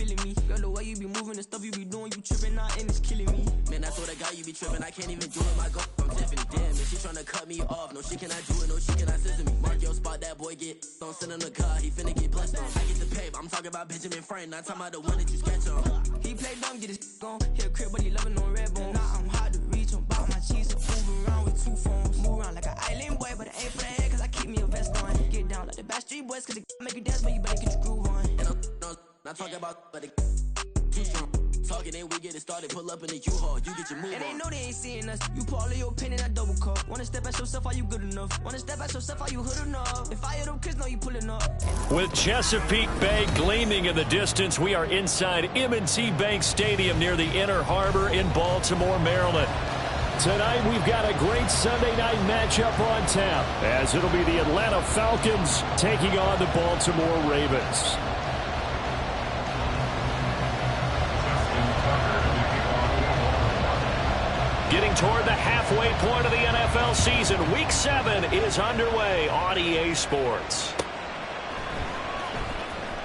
killing me. Girl, the way you be moving and stuff you be doing, you tripping out and it's killing me. Man, that's what I got, you be tripping. I can't even do it, my girl from Tiffany. Damn, man, she tryna cut me off. No, she cannot do it, no, she cannot scissor me. Mark your spot, that boy get don't send him the car, he finna get blessed on. I get the pay, but I'm talking about Benjamin Franklin, not talking about the one that you sketch on. He play dumb, get his gone. Hit a crib, but he loving on red bone. Nah, I'm hard to reach, I'm bout my cheese and move around with 2 phones. Move around like an island boy, but it ain't for the head, cause I keep me a vest on. Get down like the Backstreet Boys, cause it make you dance, but you better get your groove on. And I'm not talking about, but it too strong. Talking, then we get it started, pull up in the U-Haul, you get your move and on. they know they ain't seeing us. You pull all of your pen in that double cup. Wanna step at yourself, are you good enough? Wanna step at yourself, are you hood enough? If I hear them kids, know you pulling up. With Chesapeake Bay gleaming in the distance, we are inside M&T Bank Stadium near the Inner Harbor in Baltimore, Maryland. Tonight, we've got a great Sunday night matchup on tap, as it'll be the Atlanta Falcons taking on the Baltimore Ravens. Getting toward the halfway point of the NFL season, Week 7 is underway on EA Sports.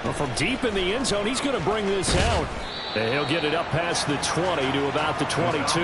Well, from deep in the end zone, he's going to bring this out. And he'll get it up past the 20 to about the 22.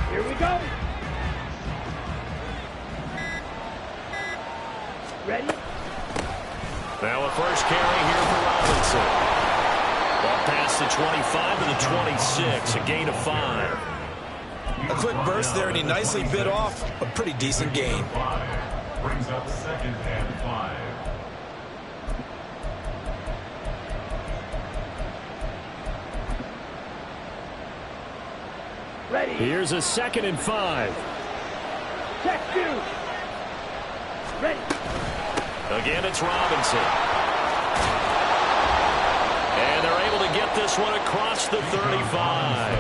Here we go. Ready? Now a first carry here for Robinson. Ball past the 25 to the 26, a gain of 5. A quick burst there, and he nicely bit off a pretty decent gain. Brings up 2nd and 5. Ready. Here's a 2nd and 5. Check 2. Ready. Again, it's Robinson. And they're able to get this one across the 35.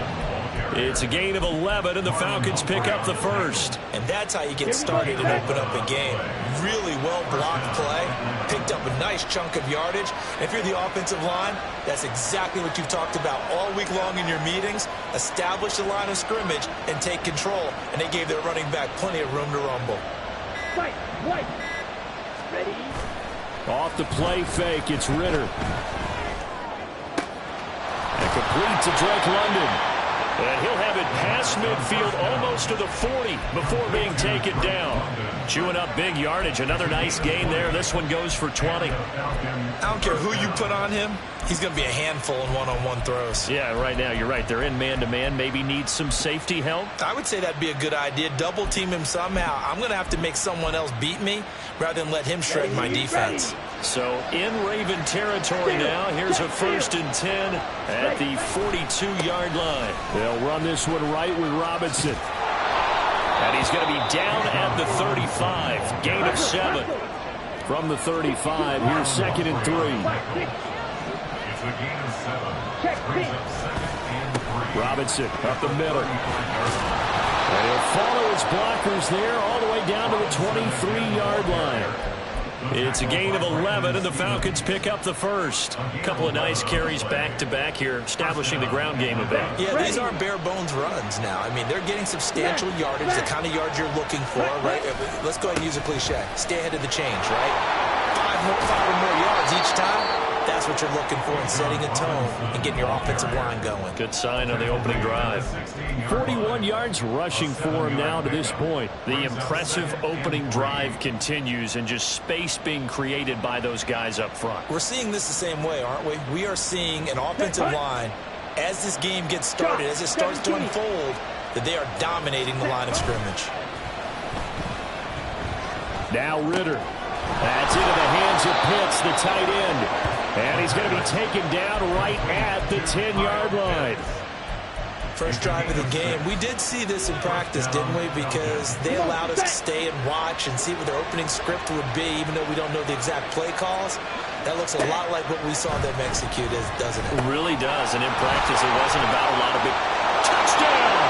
It's a gain of 11, and the Falcons pick up the first. And that's how you get started and open up a game. Really well-blocked play. Picked up a nice chunk of yardage. If you're the offensive line, that's exactly what you've talked about all week long in your meetings. Establish the line of scrimmage and take control. And they gave their running back plenty of room to rumble. Fight. White. Ready. Off the play fake, it's Ritter. And complete to Drake London. And he'll have it past midfield almost to the 40 before being taken down. Chewing up big yardage. Another nice gain there. This one goes for 20. I don't care who you put on him. He's going to be a handful in one-on-one throws. Yeah, right now, you're right. They're in man-to-man. Maybe needs some safety help. I would say that'd be a good idea. Double team him somehow. I'm going to have to make someone else beat me rather than let him shred my defense. So in Raven territory now. Here's a 1st and 10 at the 42-yard line. They'll run this one right with Robinson. And he's going to be down at the 35. Gain of 7. From the 35, here's 2nd and 3. It's a gain of 7. Brings up 2nd and 3. Robinson up the middle. And he'll follow his blockers there all the way down to the 23-yard line. It's a gain of 11, and the Falcons pick up the first. A couple of nice carries back-to-back here, establishing the ground game a bit. Yeah, these aren't bare-bones runs now. I mean, they're getting substantial yardage, the kind of yards you're looking for, right? Let's go ahead and use a cliche. Stay ahead of the change, right? 5 or more yards each time. That's what you're looking for in setting a tone and getting your offensive line going. Good sign on the opening drive. 41 yards rushing for him now to this point. The impressive opening drive continues, and just space being created by those guys up front. We're seeing this the same way, aren't we? We are seeing an offensive line, as this game gets started, as it starts to unfold, that they are dominating the line of scrimmage. Now Ritter. That's into the hands of Pitts, the tight end. And he's going to be taken down right at the 10-yard line. First drive of the game. We did see this in practice, didn't we? Because they allowed us to stay and watch and see what their opening script would be, even though we don't know the exact play calls. That looks a lot like what we saw them execute, doesn't it? It really does. And in practice, it wasn't about a lot of big... Touchdown!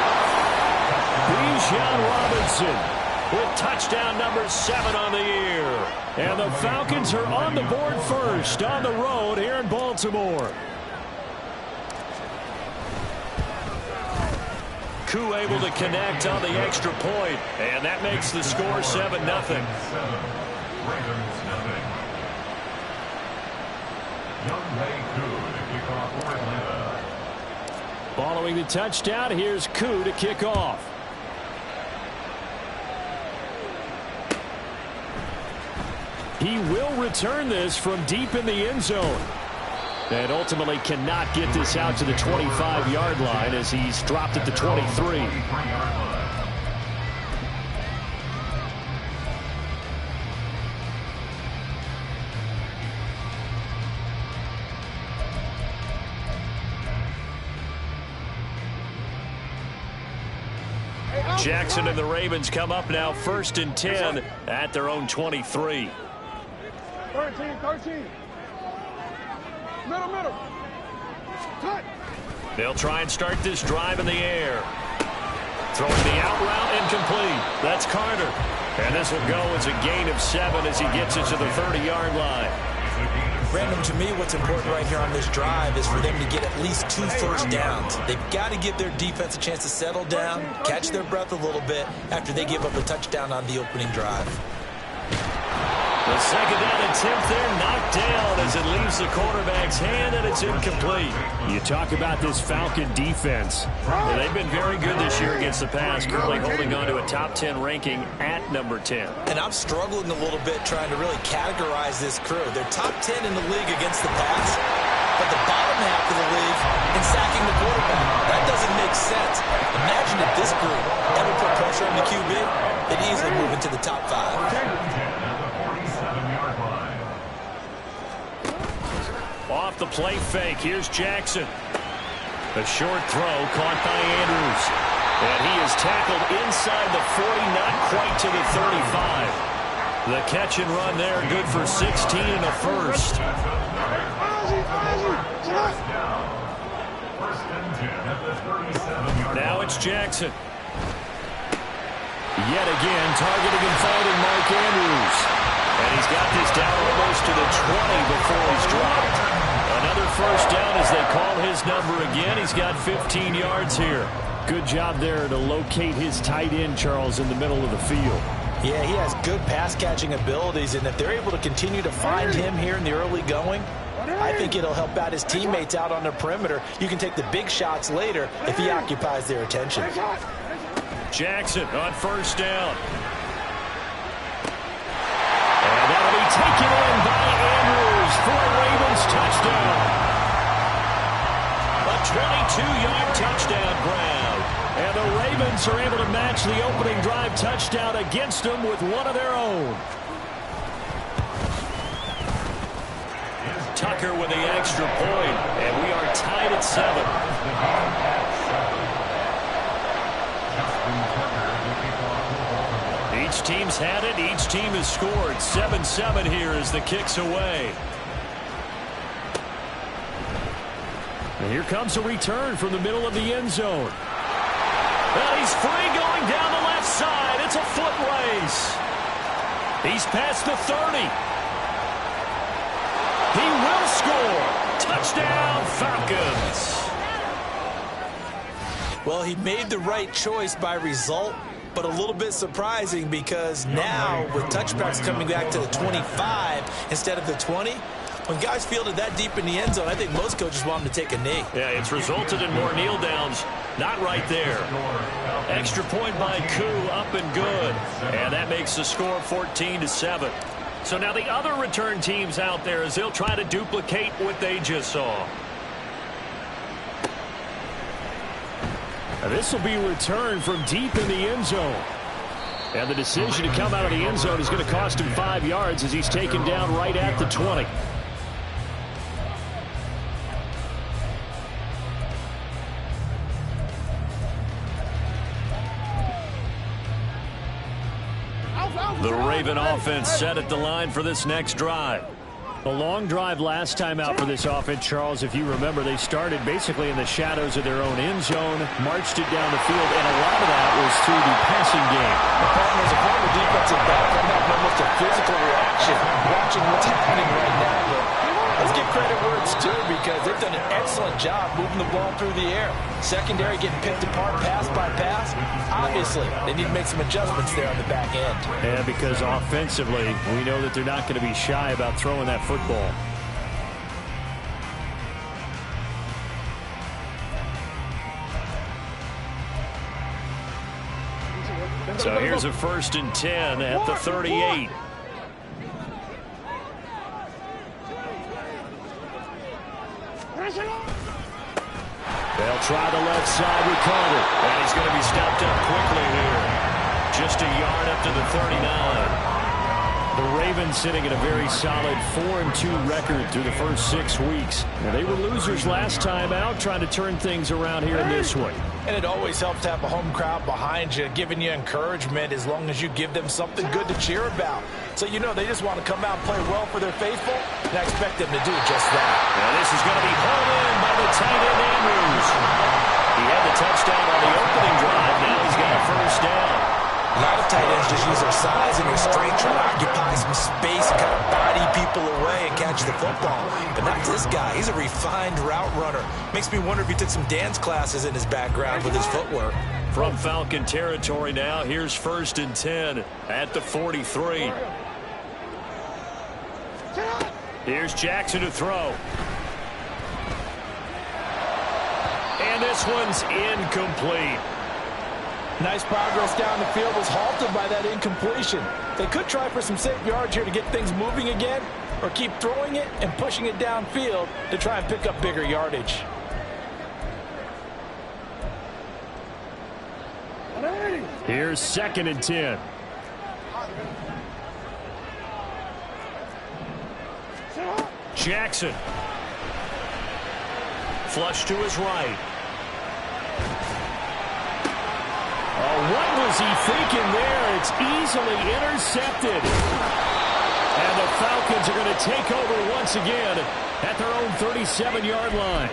Bijan Robinson with touchdown number 7 on the year. And the Falcons are on the board first on the road here in Baltimore. Koo able to connect on the extra point, and that makes the score 7-0. Following the touchdown, here's Koo to kick off. He will return this from deep in the end zone. And ultimately cannot get this out to the 25-yard line as he's dropped at the 23. Jackson and the Ravens come up now 1st and 10 at their own 23. 13. Middle. Cut. They'll try and start this drive in the air. Throwing the out route incomplete. That's Carter. And this will go as a gain of 7 as he gets it to the 30-yard line. Brandon, to me, what's important right here on this drive is for them to get at least 2 first downs. They've got to give their defense a chance to settle down, catch their breath a little bit after they give up a touchdown on the opening drive. The second down attempt there knocked down as it leaves the quarterback's hand, and it's incomplete. You talk about this Falcon defense. Well, they've been very good this year against the pass, currently holding on to a top 10 ranking at number 10. And I'm struggling a little bit trying to really categorize this crew. They're top 10 in the league against the pass, but the bottom half of the league in sacking the quarterback. That doesn't make sense. Imagine if this group ever put pressure on the QB, they'd easily move into the top 5. Off the play fake, here's Jackson. A short throw caught by Andrews. And he is tackled inside the 40, not quite to the 35. The catch and run there, good for 16 and a first. Now it's Jackson. Yet again, targeting and finding Mark Andrews. And he's got this down almost to the 20 before he's dropped. Another first down as they call his number again. He's got 15 yards here. Good job there to locate his tight end, Charles, in the middle of the field. Yeah, he has good pass-catching abilities, and if they're able to continue to find him here in the early going, I think it'll help out his teammates out on the perimeter. You can take the big shots later if he occupies their attention. Jackson on first down. And that'll be taken in by Andrews for a Ravens touchdown. A 22-yard touchdown grab. And the Ravens are able to match the opening drive touchdown against them with one of their own. Tucker with the extra point, and we are tied at 7. Each team's had it. Each team has scored. 7-7 here as the kick's away. And here comes a return from the middle of the end zone. Well, he's free going down the left side. It's a foot race. He's past the 30. He will score. Touchdown, Falcons. Well, he made the right choice by result, but a little bit surprising because now with touchbacks coming back to the 25 instead of the 20, when guys fielded that deep in the end zone, I think most coaches want them to take a knee. Yeah, it's resulted in more kneel downs. Not right there. Extra point by Koo, up and good. And that makes the score 14-7. So now the other return teams out there as they'll try to duplicate what they just saw. Now this will be returned from deep in the end zone. And the decision to come out of the end zone is going to cost him 5 yards as he's taken down right at the 20. The Raven offense set at the line for this next drive. A long drive last time out for this offense, Charles. If you remember, they started basically in the shadows of their own end zone, marched it down the field, and a lot of that was through the passing game. As a former defensive back, I'm having almost a physical reaction watching what's happening right now. But let's give credit where it's due because they've done an excellent job moving the ball through the air. Secondary getting picked apart pass by pass. Obviously, they need to make some adjustments there on the back end. Yeah, because offensively, we know that they're not going to be shy about throwing that football. So here's a 1st and 10 at the 38. They'll try the left side with Carter. And he's going to be stopped up quickly here. Just a yard up to the 39. The Ravens sitting at a very solid 4-2 record through the first 6 weeks. Now, they were losers last time out, trying to turn things around here in this one. And it always helps to have a home crowd behind you, giving you encouragement as long as you give them something good to cheer about. So you know they just want to come out and play well for their faithful, and I expect them to do just that. And this is going to be hauled in by the tight end Andrews. He had the touchdown on the opening drive. Now he's got a 1st down. A lot of tight ends just use their size and their strength, trying to occupy some space and kind of body people away and catch the football. But not this guy. He's a refined route runner. Makes me wonder if he took some dance classes in his background with his footwork. From Falcon territory now, here's 1st and 10 at the 43. Here's Jackson to throw. And this one's incomplete. Nice progress down the field was halted by that incompletion. They could try for some safe yards here to get things moving again, or keep throwing it and pushing it downfield to try and pick up bigger yardage. Here's 2nd and 10. Jackson. Flush to his right. Oh, what was he thinking there? It's easily intercepted. And the Falcons are going to take over once again at their own 37-yard line.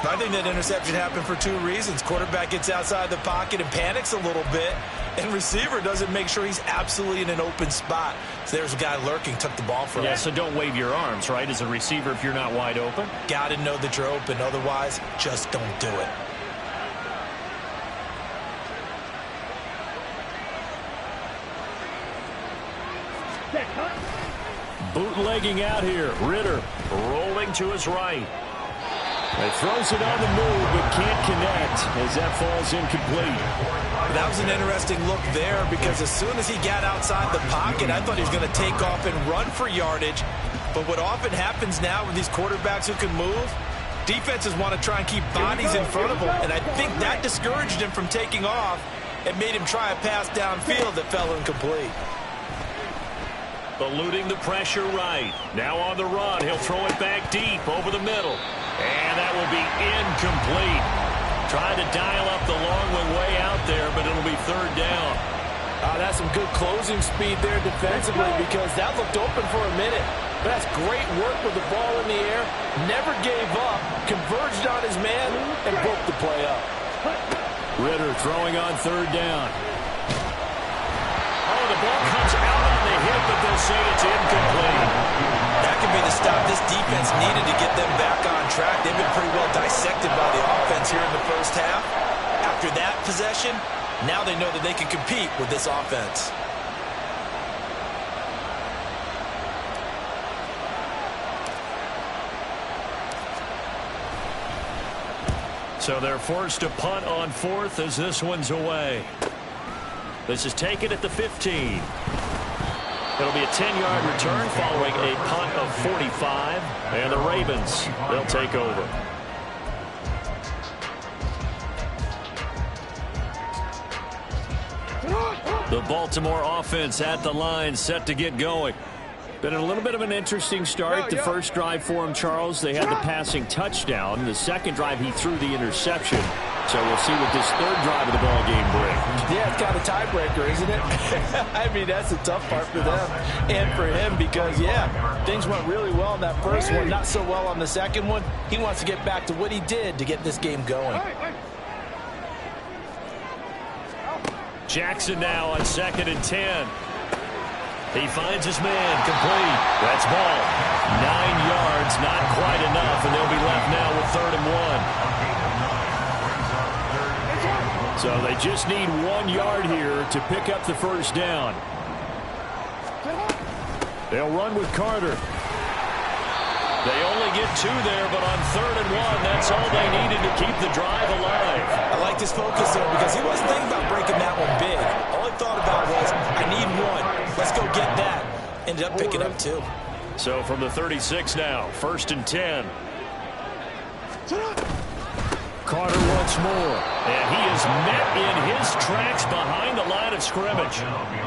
I think that interception happened for 2 reasons. Quarterback gets outside the pocket and panics a little bit, and receiver doesn't make sure he's absolutely in an open spot. So there's a guy lurking, took the ball from him. Yeah, so don't wave your arms, right, as a receiver if you're not wide open. Got to know that you're open. Otherwise, just don't do it. Bootlegging out here. Ritter rolling to his right. He throws it on the move, but can't connect as that falls incomplete. That was an interesting look there because as soon as he got outside the pocket, I thought he was going to take off and run for yardage. But what often happens now with these quarterbacks who can move, defenses want to try and keep bodies in front of them. And I think that discouraged him from taking off and made him try a pass downfield that fell incomplete. Eluding the pressure right. Now on the run. He'll throw it back deep over the middle. And that will be incomplete. Trying to dial up the long one way out there, but it'll be 3rd down. That's some good closing speed there defensively because that looked open for a minute. But that's great work with the ball in the air. Never gave up. Converged on his man and broke the play up. Ritter throwing on 3rd down. Oh, the ball comes out on the hip, but they'll say it's incomplete. That could be the stop this defense needed to get them back on track. They've been pretty well dissected by the offense here in the first half. After that possession, now they know that they can compete with this offense. So they're forced to punt on 4th as this one's away. This is taken at the 15. It'll be a 10-yard return following a punt of 45. And the Ravens, they'll take over. The Baltimore offense at the line, set to get going. Been a little bit of an interesting start. The first drive for him, Charles, they had the passing touchdown. The second drive, he threw the interception. So we'll see what this third drive of the ball game brings. Yeah, it's kind of a tiebreaker, isn't it? I mean, that's the tough part for them and for him because, yeah, things went really well in that first one, not so well on the second one. He wants to get back to what he did to get this game going. Jackson now on 2nd and 10. He finds his man, complete. That's ball. 9 yards, not quite enough, and they'll be left now with 3rd and 1. So they just need 1 yard here to pick up the first down. They'll run with Carter. They only get 2 there, but on 3rd and 1, that's all they needed to keep the drive alive. I like this focus, though, because he wasn't thinking about breaking that one big. All he thought about was, I need 1. Let's go get that. Ended up picking up 2. So from the 36 now, 1st and 10. Carter once more, and he is met in his tracks behind the line of scrimmage.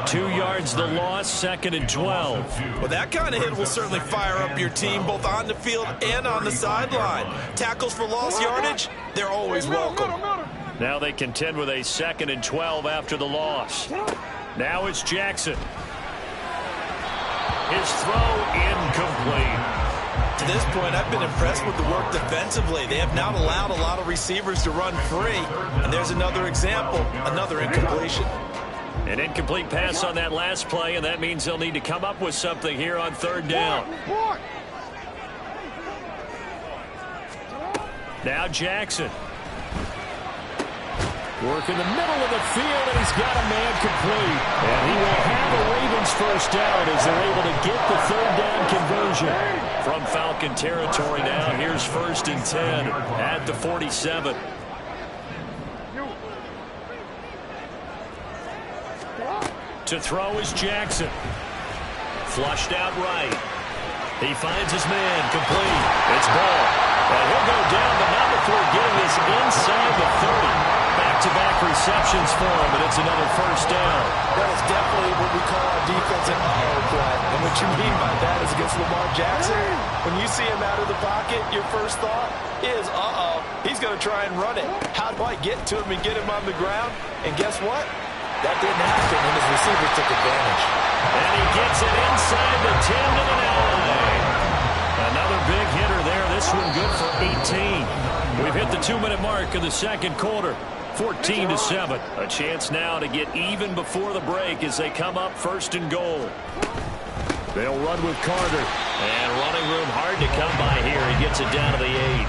2 yards the loss, 2nd and 12. Well, that kind of hit will certainly fire up your team both on the field and on the sideline. Tackles for lost yardage, they're always welcome. Now they contend with a 2nd and 12 after the loss. Now it's Jackson. His throw incomplete. To this point, I've been impressed with the work defensively. They have not allowed a lot of receivers to run free. And there's another example, another incompletion. An incomplete pass on that last play, and that means they'll need to come up with something here on 3rd down. Now Jackson. Work in the middle of the field, and he's got a man complete. And he will have a Ravens first down as they're able to get the 3rd down conversion. From Falcon territory now, here's 1st and 10 at the 47. To throw is Jackson. Flushed out right. He finds his man, complete. It's ball. And he'll go down, but not before getting this inside the 30. Back-to-back receptions for him, and it's another first down. That is definitely what we call a defensive play. And what you mean by that is against Lamar Jackson. When you see him out of the pocket, your first thought is, he's going to try and run it. How do I get to him and get him on the ground? And guess what? That didn't happen, and his receivers took advantage. And he gets it inside the 10 to the 9. Another big hitter there. This one good for 18. We've hit the 2-minute mark of the second quarter. 14-7. A chance now to get even before the break as they come up 1st and goal. They'll run with Carter. And running room hard to come by here. He gets it down to the 8.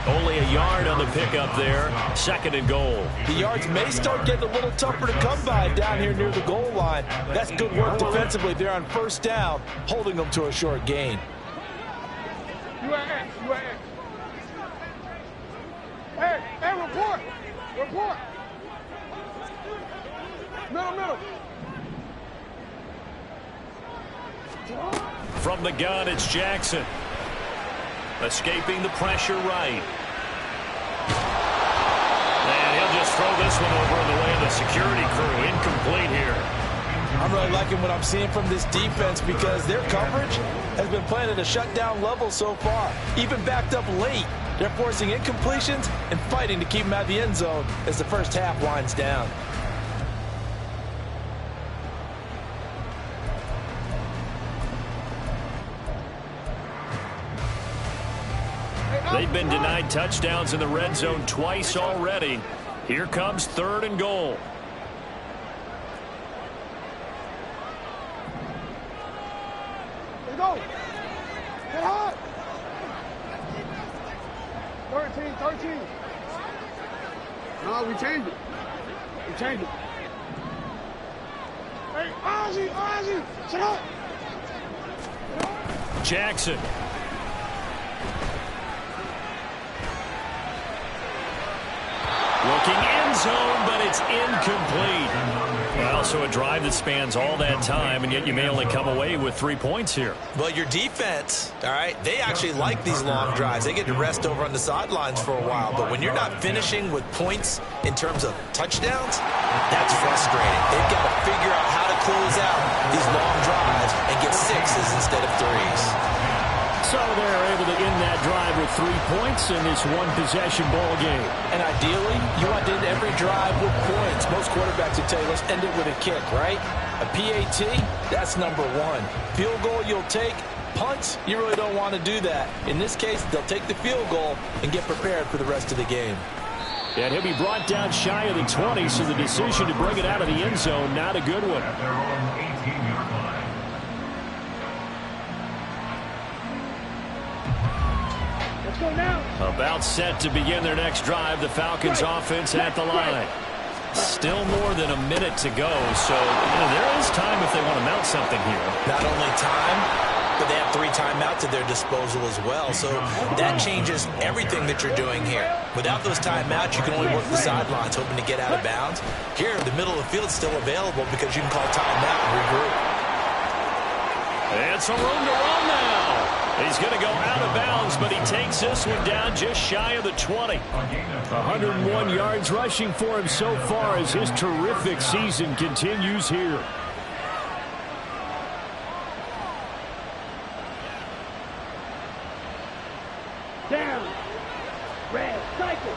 Only a yard on the pickup there. 2nd and goal. The yards may start getting a little tougher to come by down here near the goal line. That's good work defensively there on 1st down, holding them to a short gain. Hey, report! Report! Middle. From the gun, it's Jackson. Escaping the pressure right. And he'll just throw this one over in the way of the security crew. Incomplete here. I'm really liking what I'm seeing from this defense because their coverage has been playing at a shutdown level so far. Even backed up late, they're forcing incompletions and fighting to keep them out of the end zone as the first half winds down. They've been denied touchdowns in the red zone twice already. Here comes 3rd and goal. Let's go. Get hot. 13. No, we changed it. Hey, Ozzie, shut up. Jackson. Looking end zone, but it's incomplete. Well, so a drive that spans all that time, and yet you may only come away with 3 points here. Well, your defense, all right, they actually like these long drives. They get to rest over on the sidelines for a while. But when you're not finishing with points in terms of touchdowns, that's frustrating. They've got to figure out how to close out these long drives and get 6s instead of 3s. So they're able able to end that drive with 3 points in this one-possession ball game. And ideally, you want to end every drive with points. Most quarterbacks would tell you, let's end it with a kick, right? A PAT, that's number one. Field goal you'll take. Punts, you really don't want to do that. In this case, they'll take the field goal and get prepared for the rest of the game. And he'll be brought down shy of the 20, so the decision to bring it out of the end zone, not a good one. At their own 18-yard line. Let's go now. About set to begin their next drive, the Falcons offense at the line. Still more than a minute to go, so there is time if they want to mount something here. Not only time, but they have 3 timeouts at their disposal as well. So that changes everything that you're doing here. Without those timeouts, you can only work the sidelines, hoping to get out of bounds. Here, the middle of the field is still available because you can call timeout and regroup. And some room to run now. He's going to go out of bounds, but he takes this one down just shy of the 20. 101 yards rushing for him so far as his terrific season continues here. Down. Red. Cycle.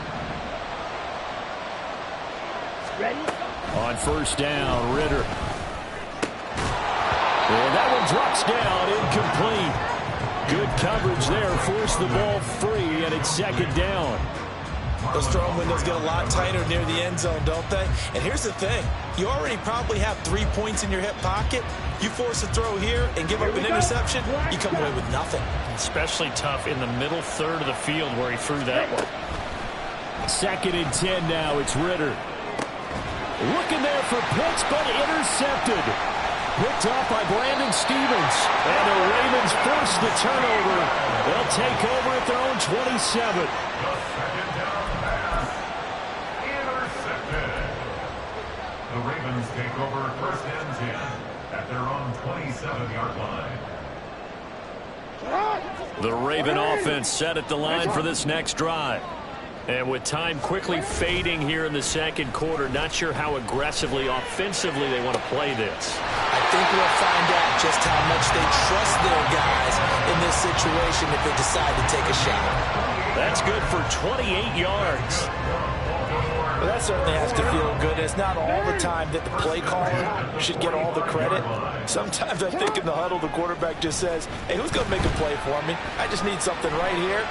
Ready? On first down, Ritter. And that one drops down, incomplete. Good coverage there, forced the ball free, and it's second down. Those throwing windows get a lot tighter near the end zone, don't they? And here's the thing. You already probably have 3 points in your hip pocket. You force a throw here and give up an interception, you come away with nothing. Especially tough in the middle third of the field where he threw that one. Second and 10 now, it's Ritter. Looking there for Pitts, but intercepted. Picked off by Brandon Stevens. And the Ravens force the turnover. They'll take over at their own 27. The second down pass. Intercepted. The Ravens take over first and 10 at their own 27-yard line. The Raven offense set at the line for this next drive. And with time quickly fading here in the second quarter, not sure how aggressively, offensively they want to play this. I think we'll find out just how much they trust their guys in this situation if they decide to take a shot. That's good for 28 yards. Well, that certainly has to feel good. It's not all the time that the play caller should get all the credit. Sometimes I think in the huddle, the quarterback just says, hey, who's going to make a play for me? I just need something right here.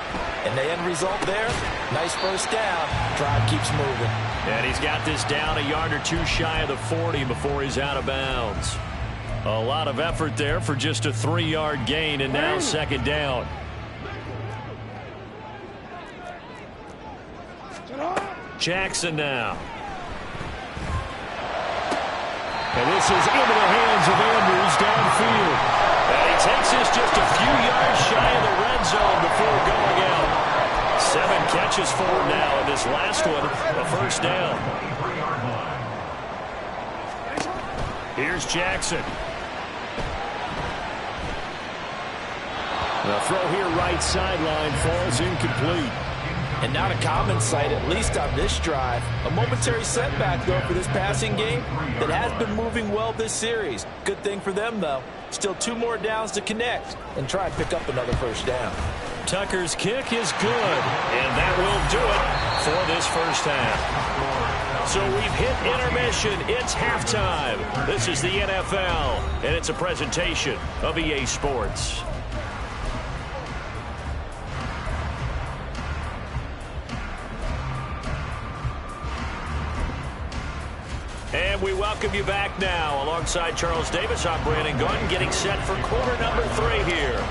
And the end result there, nice first down. Drive keeps moving. And he's got this down a yard or two shy of the 40 before he's out of bounds. A lot of effort there for just a 3-yard gain, and now second down. Jackson now. And this is into the hands of Andrews downfield. And he takes this just a few yards shy of the red zone before going out. 7 catches for him now, and this last one, a first down. Here's Jackson. The throw here right sideline falls incomplete. And not a common sight, at least on this drive. A momentary setback, though, for this passing game that has been moving well this series. Good thing for them, though. Still 2 more downs to connect and try and pick up another first down. Tucker's kick is good, and that will do it for this first half. So we've hit intermission. It's halftime. This is the NFL, and it's a presentation of EA Sports. And we welcome you back now. Alongside Charles Davis, I'm Brandon Gunn, getting set for quarter number 3 here.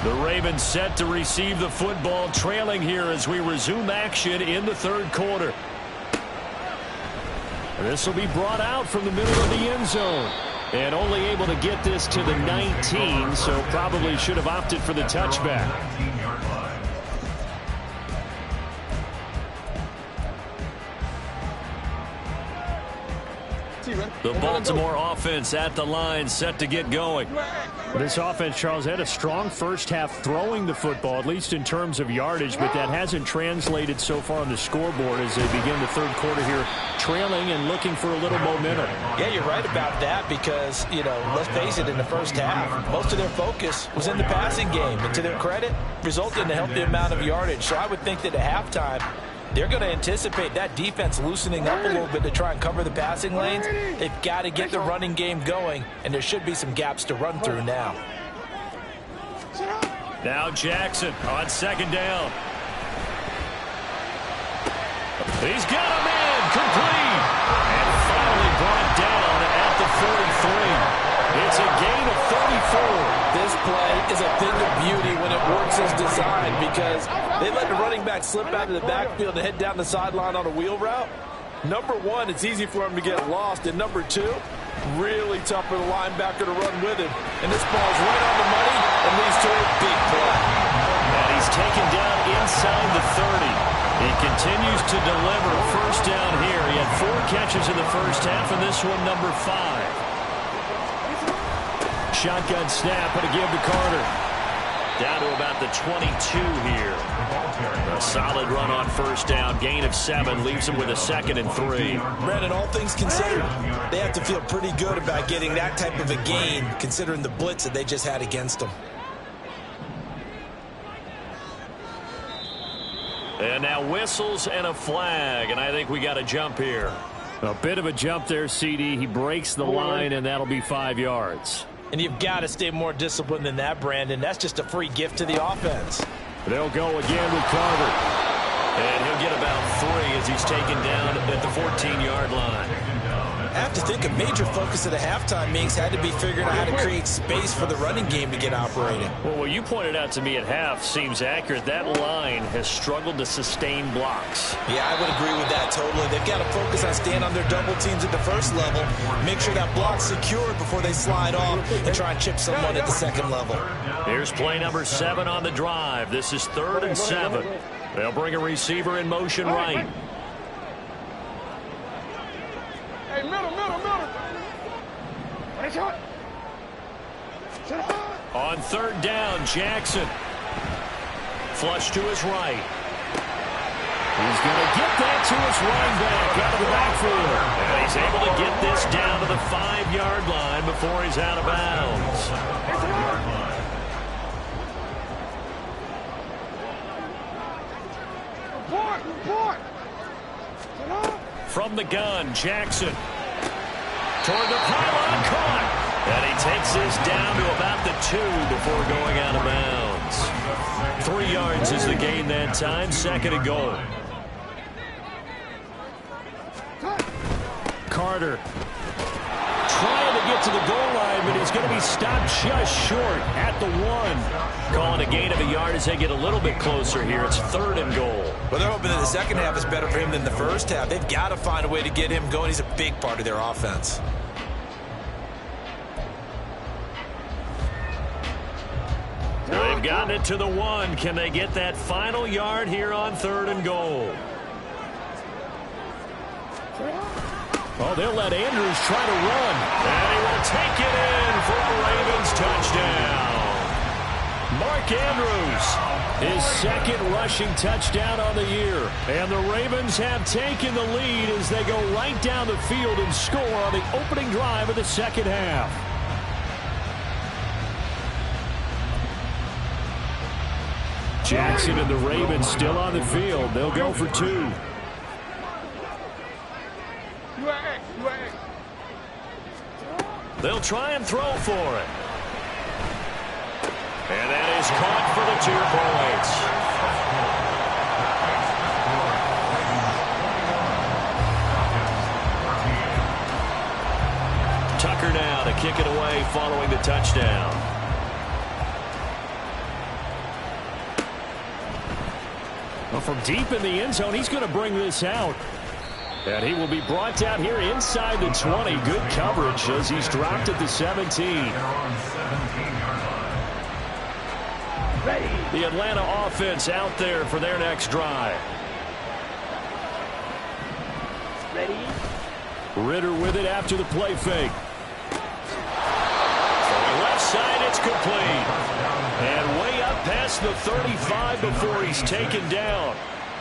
The Ravens set to receive the football, trailing here as we resume action in the third quarter. This will be brought out from the middle of the end zone. And only able to get this to the 19, so probably should have opted for the touchback. The Baltimore offense at the line, set to get going. This offense, Charles, had a strong first half throwing the football, at least in terms of yardage, but that hasn't translated so far on the scoreboard as they begin the third quarter here, trailing and looking for a little momentum. Yeah, you're right about that because, you know, let's face it, in the first half, most of their focus was in the passing game. And to their credit, resulted in a healthy amount of yardage. So I would think that at halftime, they're going to anticipate that defense loosening up a little bit to try and cover the passing lanes. They've got to get the running game going, and there should be some gaps to run through now. Now Jackson on second down. He's got him in, complete, and finally brought down at the 43. It's a gain of 34. This play is a thing of beauty when it works as designed because they let the running back slip out of the backfield and head down the sideline on a wheel route. Number one, it's easy for him to get lost. And number two, really tough for the linebacker to run with him. And this ball's right on the money and leads to a big play. And he's taken down inside the 30. He continues to deliver first down here. He had 4 catches in the first half, and this one number 5. Shotgun snap and a give to Carter. Down to about the 22 here. A solid run on first down. Gain of 7 leaves him with a 2nd and 3. Brandon, all things considered, they have to feel pretty good about getting that type of a gain considering the blitz that they just had against them. And now whistles and a flag, and I think we got a jump here. A bit of a jump there, CD. He breaks the line, and that'll be 5 yards. And you've got to stay more disciplined than that, Brandon. That's just a free gift to the offense. They'll go again with Carter. And he'll get about 3 as he's taken down at the 14-yard line. I have to think a major focus of the halftime meetings had to be figuring out how to create space for the running game to get operating. Well, what you pointed out to me at half seems accurate. That line has struggled to sustain blocks. Yeah, I would agree with that totally. They've got to focus on staying on their double teams at the first level, make sure that block's secured before they slide off and try and chip someone at the second level. Here's play number 7 on the drive. This is 3rd and 7. They'll bring a receiver in motion right. Hey, middle. On 3rd down, Jackson. Flush to his right. He's going to get that to his running back out of the backfield. And he's able to get this down to the 5-yard line before he's out of bounds. Report. From the gun, Jackson. Toward the pylon, caught. And he takes this down to about the 2 before going out of bounds. 3 yards is the gain that time. 2nd and goal. Carter trying to get to the goal line, but he's going to be stopped just short at the 1. Calling a gain of a yard as they get a little bit closer here. It's 3rd and goal. Well, they're hoping that the second half is better for him than the first half. They've got to find a way to get him going. He's a big part of their offense. They've gotten it to the 1. Can they get that final yard here on 3rd and goal? Oh, they'll let Andrews try to run. And he will take it in for a Ravens touchdown. Mark Andrews, his 2nd rushing touchdown on the year. And the Ravens have taken the lead as they go right down the field and score on the opening drive of the second half. Jackson and the Ravens still on the field. They'll go for 2. They'll try and throw for it. And that is caught for the 2 points. Tucker now to kick it away following the touchdown. Well, from deep in the end zone, he's going to bring this out. And he will be brought down here inside the 20. Good coverage as he's dropped at the 17. The Atlanta offense out there for their next drive. Ritter with it after the play fake. From the left inside, it's complete. And way up past the 35 before he's taken down.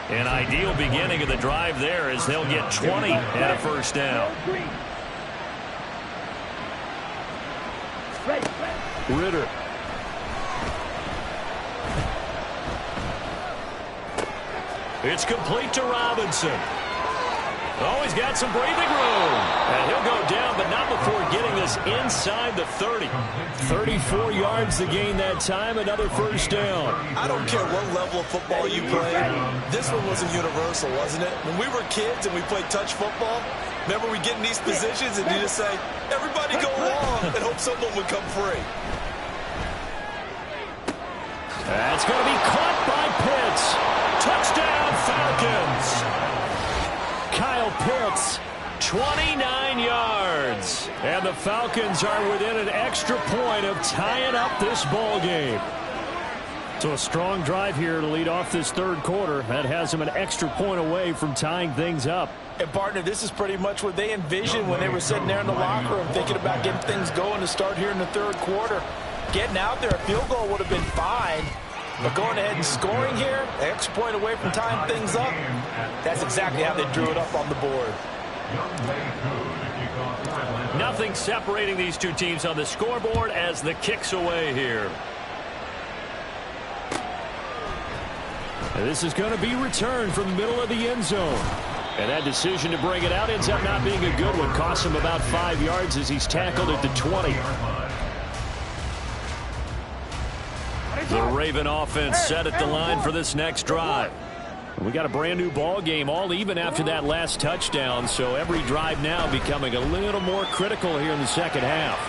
An ideal beginning of the drive there as they'll get 20 and a first down. Ritter. It's complete to Robinson. Oh, he's got some breathing room. And he'll go down, but not before getting this inside the 30. 34 yards to gain that time, another first down. I don't care what level of football you play. This one wasn't universal, wasn't it? When we were kids and we played touch football, remember we get in these positions and you just say, everybody go along, and hope someone would come free. That's going to be caught by Pitts. Touchdown, Falcons. Kyle Pitts, 29 yards. And the Falcons are within an extra point of tying up this ball game. So a strong drive here to lead off this third quarter. That has them an extra point away from tying things up. And, partner, this is pretty much what they envisioned when they were sitting there in the locker room thinking about getting things going to start here in the third quarter. Getting out there, a field goal would have been fine. But going ahead and scoring here, an extra point away from tying things up, that's exactly how they drew it up on the board. Nothing separating these two teams on the scoreboard as the kick's away here. And this is going to be returned from the middle of the end zone. And that decision to bring it out ends up not being a good one. Costs him about 5 yards as he's tackled at the 20. The Raven offense set at the line for this next drive. We got a brand new ball game, all even after that last touchdown, so every drive now becoming a little more critical here in the second half.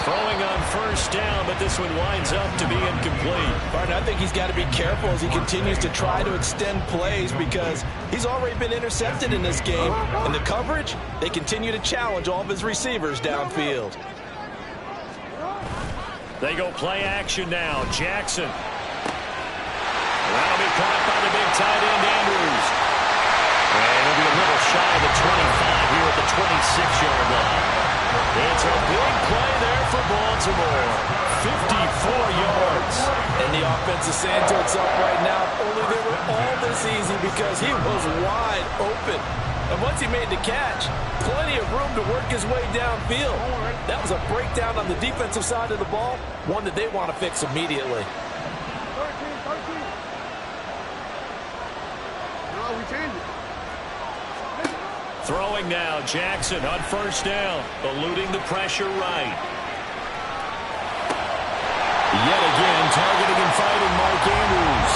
Throwing on first down, but this one winds up to be incomplete. Martin, I think he's got to be careful as he continues to try to extend plays because he's already been intercepted in this game. And the coverage, they continue to challenge all of his receivers downfield. They go play action now. Jackson. That'll be caught by the big tight end, Andrews. And it'll be a little shy of the 25 here at the 26-yard line. It's a big play there for Baltimore. 54 yards. And the offense is saying to itself right now, only they were all this easy because he was wide open. And once he made the catch, plenty of room to work his way downfield. That was a breakdown on the defensive side of the ball, one that they want to fix immediately. Throwing now, Jackson on first down, eluding the pressure right. Yet again, targeting and fighting Mark Andrews.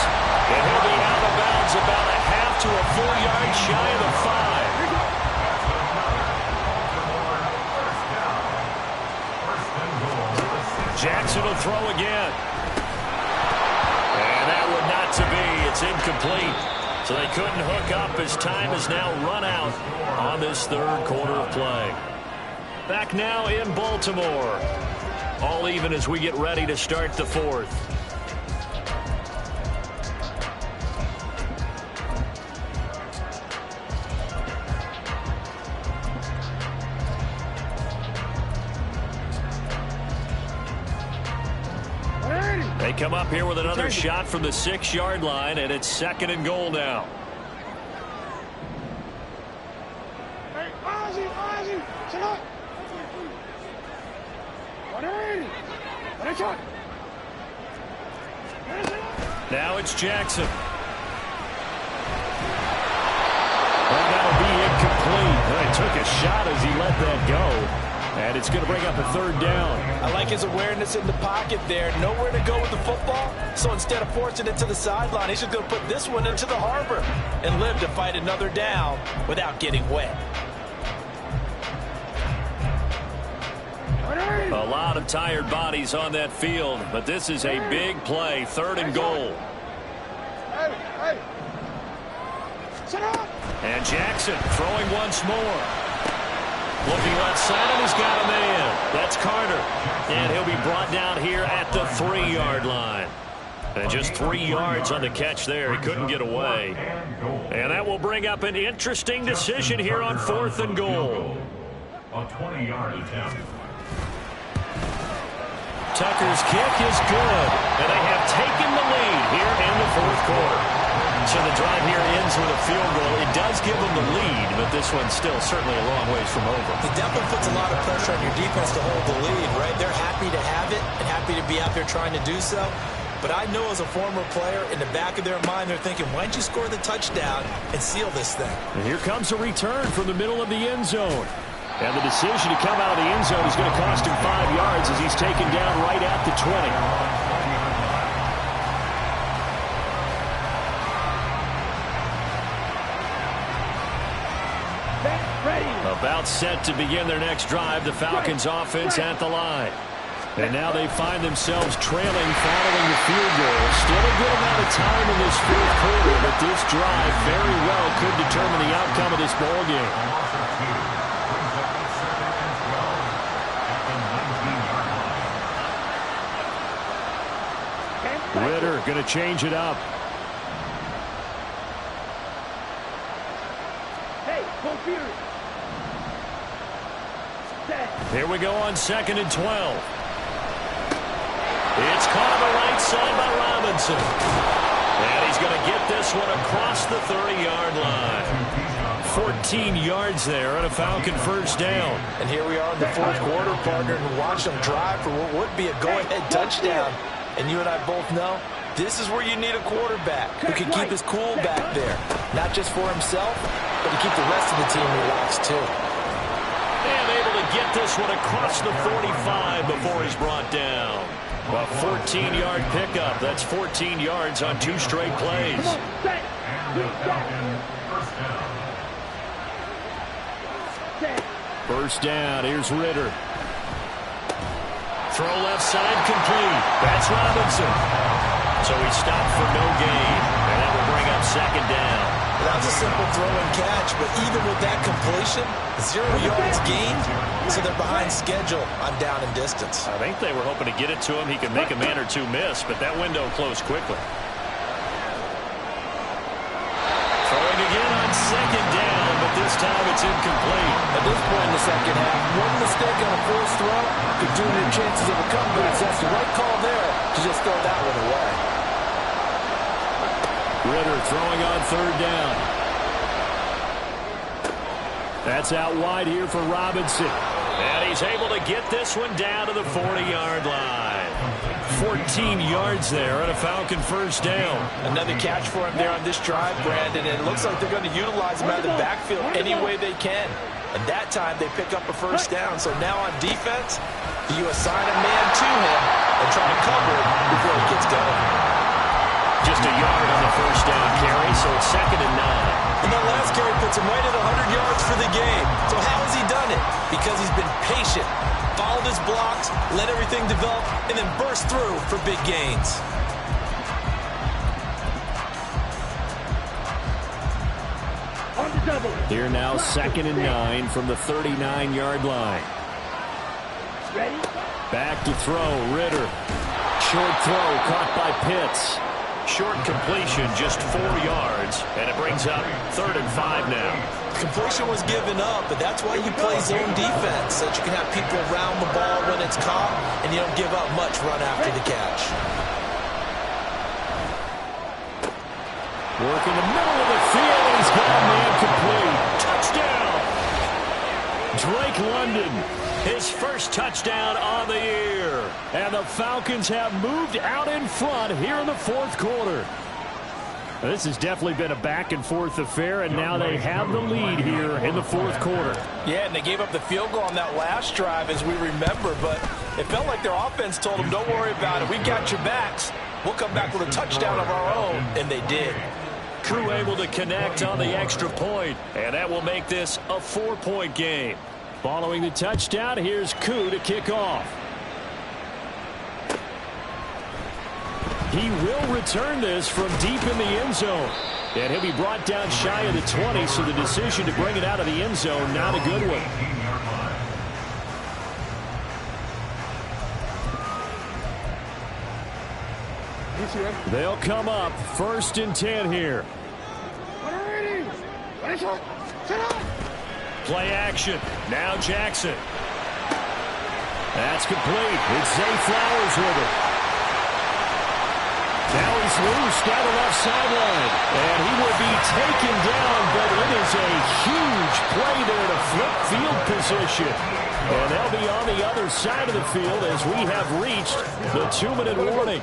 And he'll be out of bounds about a half to a 4 yard shy of the 5. Jackson will throw again. And that would not to be. It's incomplete. So they couldn't hook up as time has now run out on this third quarter of play. Back now in Baltimore. All even as we get ready to start the fourth. They come up here with another shot from the 6-yard line, and it's 2nd and goal now. Now it's Jackson. And that'll be incomplete. He took a shot as he let that go. And it's going to bring up a 3rd down. I like his awareness in the pocket there. Nowhere to go with the football. So instead of forcing it to the sideline, he's just going to put this one into the harbor and live to fight another down without getting wet. A lot of tired bodies on that field, but this is a big play. 3rd and goal. And Jackson throwing once more. Looking left side, and he's got a man. That's Carter. And he'll be brought down here at the 3-yard line. And just 3 yards on the catch there. He couldn't get away. And that will bring up an interesting decision here on 4th and goal. A 20-yard attempt. Tucker's kick is good, and they have taken the lead here in the fourth quarter. So the drive here ends with a field goal. It does give them the lead, but this one's still certainly a long ways from over. It definitely puts a lot of pressure on your defense to hold the lead, right? They're happy to have it and happy to be out there trying to do so. But I know as a former player, in the back of their mind, they're thinking, why don't you score the touchdown and seal this thing? And here comes a return from the middle of the end zone. And the decision to come out of the end zone is going to cost him 5 yards as he's taken down right at the 20. About set to begin their next drive, the Falcons offense at the line. And now they find themselves trailing following the field goal. Still a good amount of time in this fourth quarter, but this drive very well could determine the outcome of this ball game. Ritter going to change it up. Hey, go Fury. Here we go on 2nd and 12. It's caught on the right side by Robinson. And he's going to get this one across the 30-yard line. 14 yards there on a Falcon first down. And here we are in the fourth quarter, partner, and watch them drive for what would be a go-ahead touchdown. And you and I both know this is where you need a quarterback who can keep his cool back there. Not just for himself, but to keep the rest of the team relaxed too. And able to get this one across the 45 before he's brought down. A 14-yard pickup. That's 14 yards on 2 straight plays. First down. Here's Ritter. Throw left side complete. That's Robinson. So he stopped for no gain. And that will bring up 2nd down. That was a simple throw and catch, but even with that completion, 0 yards gained, so they're behind schedule on down and distance. I think they were hoping to get it to him. He could make a man or two miss, but that window closed quickly. Throwing again on 2nd down, but this time it's incomplete. At this point in the second half, one mistake on a forced throw could doom your chances of a comeback. So that's the right call there to just throw that one away. Ritter throwing on 3rd down. That's out wide here for Robinson. And he's able to get this one down to the 40-yard line. 14 yards there on a Falcon first down. Another catch for him there on this drive, Brandon. And it looks like they're going to utilize him out of the backfield any way they can. And that time they pick up a first down. So now on defense, you assign a man to him and try to cover it before he gets going. Just a yard on the first down carry, so it's 2nd and 9. And that last carry puts him right at 100 yards for the game. So how has he done it? Because he's been patient, followed his blocks, let everything develop, and then burst through for big gains. On the double. Here now 2nd and 9 from the 39-yard line. Ready? Back to throw, Ritter. Short throw caught by Pitts. Short completion, just 4 yards, and it brings up 3rd and 5 now. Completion was given up, but that's why you play zone defense, so that you can have people around the ball when it's caught, and you don't give up much run after the catch. Work in the middle of the field, and he's got a man complete. Touchdown! Drake London, his first touchdown on the year. And the Falcons have moved out in front here in the fourth quarter. This has definitely been a back-and-forth affair, and now they have the lead here in the fourth quarter. Yeah, and they gave up the field goal on that last drive, as we remember, but it felt like their offense told them, don't worry about it. We got your backs. We'll come back with a touchdown of our own, and they did. Crew able to connect on the extra point, and that will make this a 4-point game. Following the touchdown, here's Koo to kick off. He will return this from deep in the end zone. And he'll be brought down shy of the 20, so the decision to bring it out of the end zone, not a good one. They'll come up 1st and 10 here. Play action. Now Jackson. That's complete. It's Zay Flowers with it. Now he's loose down the left sideline. And he will be taken down, but it is a huge play there to flip field position. And they'll be on the other side of the field as we have reached the 2-minute warning.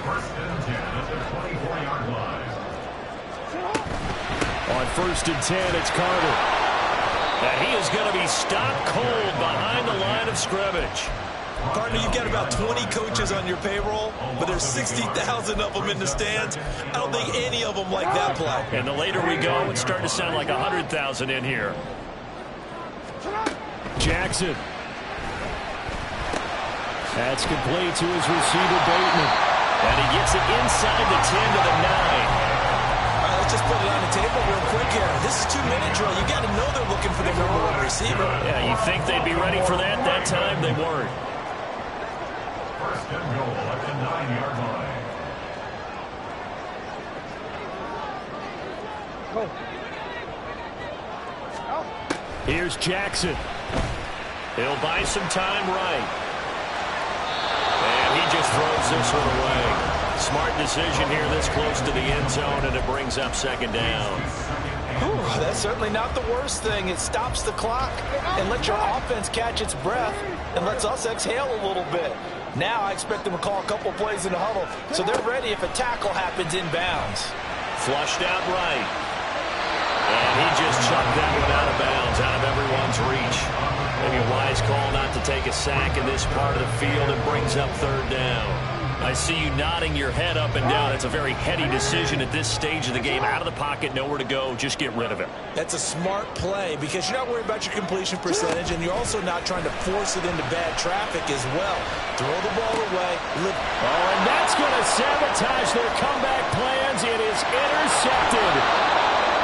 First and 10 at the 24-yard line. On first and 10, it's Carter. And he is going to be stopped cold behind the line of scrimmage. Partner, you've got about 20 coaches on your payroll, but there's 60,000 of them in the stands. I don't think any of them like that play. And the later we go, it's starting to sound like 100,000 in here. Jackson. That's complete to his receiver, Bateman. And he gets it inside the 10 to the 9. All right, let's just put it on the table real quick here. This is 2-minute drill. You got to know they're looking for the number 1 receiver. Yeah, you think they'd be ready for that? That time they weren't. First and goal at the 9-yard line. Here's Jackson. He'll buy some time right. And he just throws this one away. Smart decision here this close to the end zone, and it brings up second down. Whew, that's certainly not the worst thing. It stops the clock and lets your offense catch its breath and lets us exhale a little bit. Now I expect them to call a couple plays in the huddle so they're ready if a tackle happens inbounds. Flushed out right. And he just chucked that one out of bounds, out of everyone's reach. Maybe a wise call not to take a sack in this part of the field. It brings up third down. I see you nodding your head up and down. It's a very heady decision at this stage of the game. Out of the pocket, nowhere to go. Just get rid of it. That's a smart play because you're not worried about your completion percentage, and you're also not trying to force it into bad traffic as well. Throw the ball away. Oh, and that's going to sabotage their comeback plans. It is intercepted.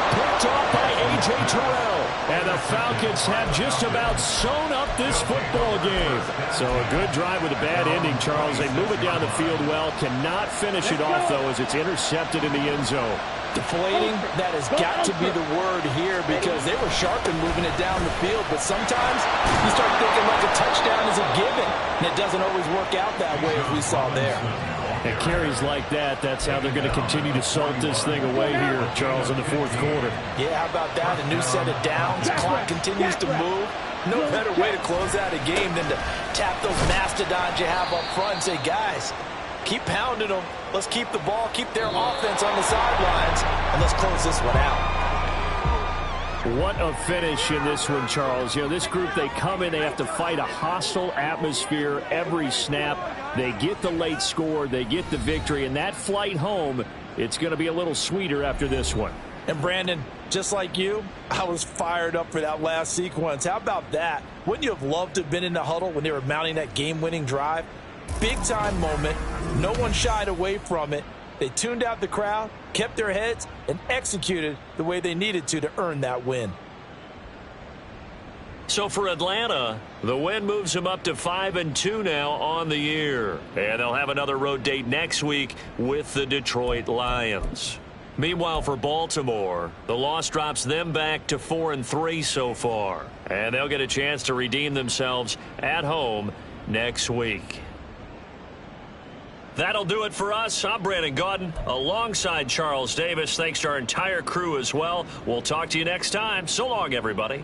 Picked off by A.J. Terrell. And the Falcons have just about sewn up this football game. So a good drive with a bad ending, Charles. They move it down the field well. Cannot finish it off, though, as it's intercepted in the end zone. Deflating, that has got to be the word here because they were sharp in moving it down the field. But sometimes you start thinking like a touchdown is a given. And it doesn't always work out that way as we saw there. And carries like that, that's how they're going to continue to salt this thing away here, Charles, in the fourth quarter. Yeah, how about that? A new set of downs. Clock continues to move. No better way to close out a game than to tap those mastodons you have up front and say, guys, keep pounding them. Let's keep the ball, keep their offense on the sidelines, and let's close this one out. What a finish in this one, Charles. You know, this group, they come in, they have to fight a hostile atmosphere every snap. They get the late score, they get the victory, and that flight home, it's going to be a little sweeter after this one. And Brandon, just like you, I was fired up for that last sequence. How about that? Wouldn't you have loved to have been in the huddle when they were mounting that game-winning drive? Big-time moment. No one shied away from it. They tuned out the crowd, kept their heads, and executed the way they needed to earn that win. So for Atlanta, the win moves them up to 5-2 now on the year. And they'll have another road date next week with the Detroit Lions. Meanwhile, for Baltimore, the loss drops them back to 4-3 so far. And they'll get a chance to redeem themselves at home next week. That'll do it for us. I'm Brandon Gaudin alongside Charles Davis. Thanks to our entire crew as well. We'll talk to you next time. So long, everybody.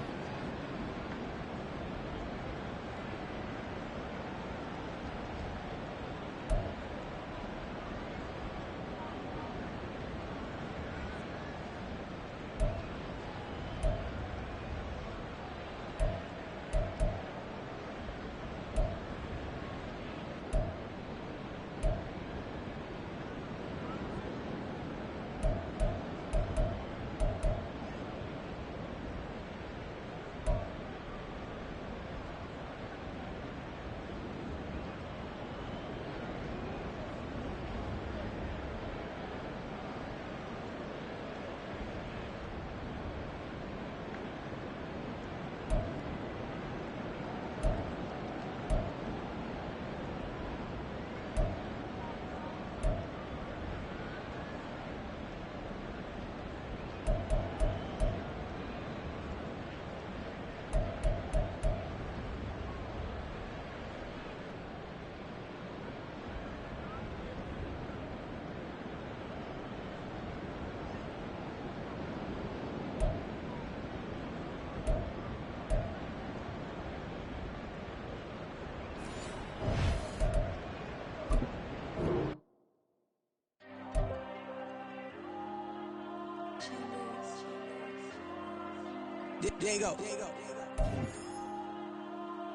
Diego.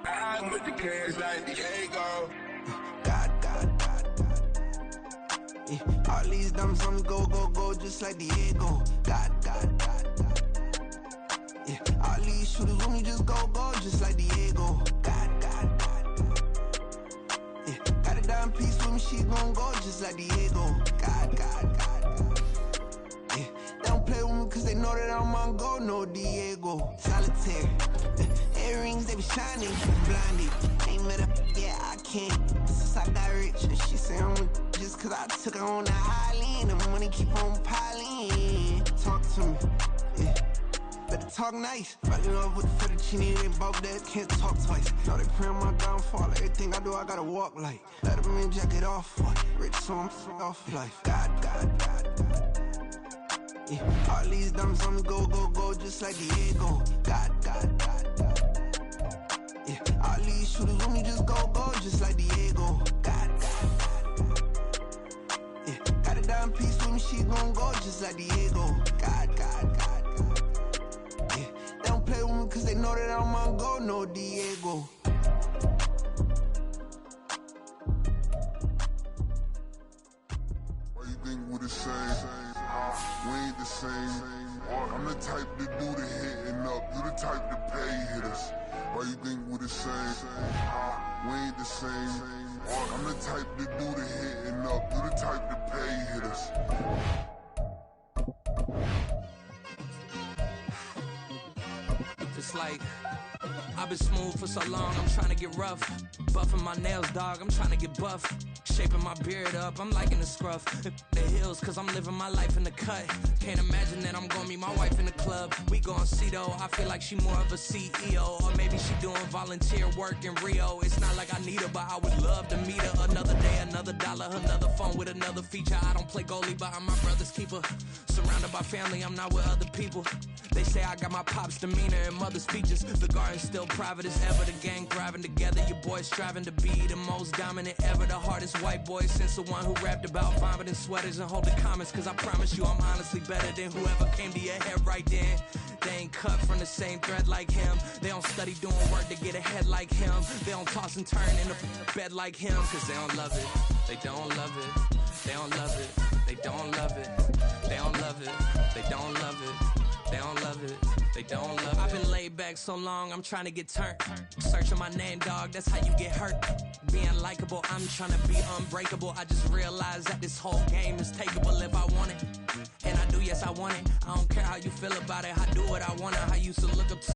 I'm with the cash like Diego. God. Yeah. All these dumps on me go, just like Diego. God. Yeah. All these shooters with me just go, just like Diego. God. Yeah. Got a dime piece with me, she gon' go just like Diego. God. Yeah. They don't play with me cause they know that I'm on go, no Diego. Solitaire. Earrings, they be shining, blinded. Ain't met up, yeah, I can't. Since I got rich, and she say I'm just cause I took her on the island. The money keep on piling. Talk to me, yeah. Better talk nice. Fucking up with the fettuccine, they both dead, can't talk twice. Know they pray on my downfall, everything I do, I gotta walk like. Let them in, jacket off, rich, so I'm off life. God. Yeah. All these dumps on me go, just like Diego. God. Yeah. All these shooters with me just go, just like Diego. God. Yeah. Got a dime piece with me, she gon' go just like Diego. God. Yeah. They don't play with me cause they know that I'm on go, no Diego. Why you think we're the same? We ain't the same. I'm the type to do the hitting up. You the type to pay hitters. Why you think we're the same? We ain't the same. I'm the type to do the hitting up. You the type to pay hitters. It's like I've been smooth for so long, I'm trying to get rough. Buffing my nails, dog, I'm trying to get buff. Shaping my beard up, I'm liking the scruff. The hills, cause I'm living my life in the cut. Can't imagine that I'm gonna meet my wife in the club. We gon' see though, I feel like she more of a CEO. Or maybe she doing volunteer work in Rio. It's not like I need her, but I would love to meet her. Another day, another dollar, another phone with another feature. I don't play goalie, but I'm my brother's keeper. Surrounded by family, I'm not with other people. They say I got my pop's demeanor and mother's features. The garden's still private as ever. The gang thriving together. Your boys striving to be the most dominant ever. The hardest white boy since the one who rapped about vomiting sweaters and holding comments. Cause I promise you I'm honestly better than whoever came to your head right then. They ain't cut from the same thread like him. They don't study doing work to get ahead like him. They don't toss and turn in the bed like him. Cause they don't love it. They don't love it. They don't love it. They don't love it. They don't love it. They don't love it. They don't love it, they don't love it. I've been laid back so long, I'm trying to get turned. Searching my name, dog, that's how you get hurt. Being likable, I'm trying to be unbreakable. I just realized that this whole game is takeable if I want it. And I do, yes, I want it. I don't care how you feel about it. I do what I want. I used to look up to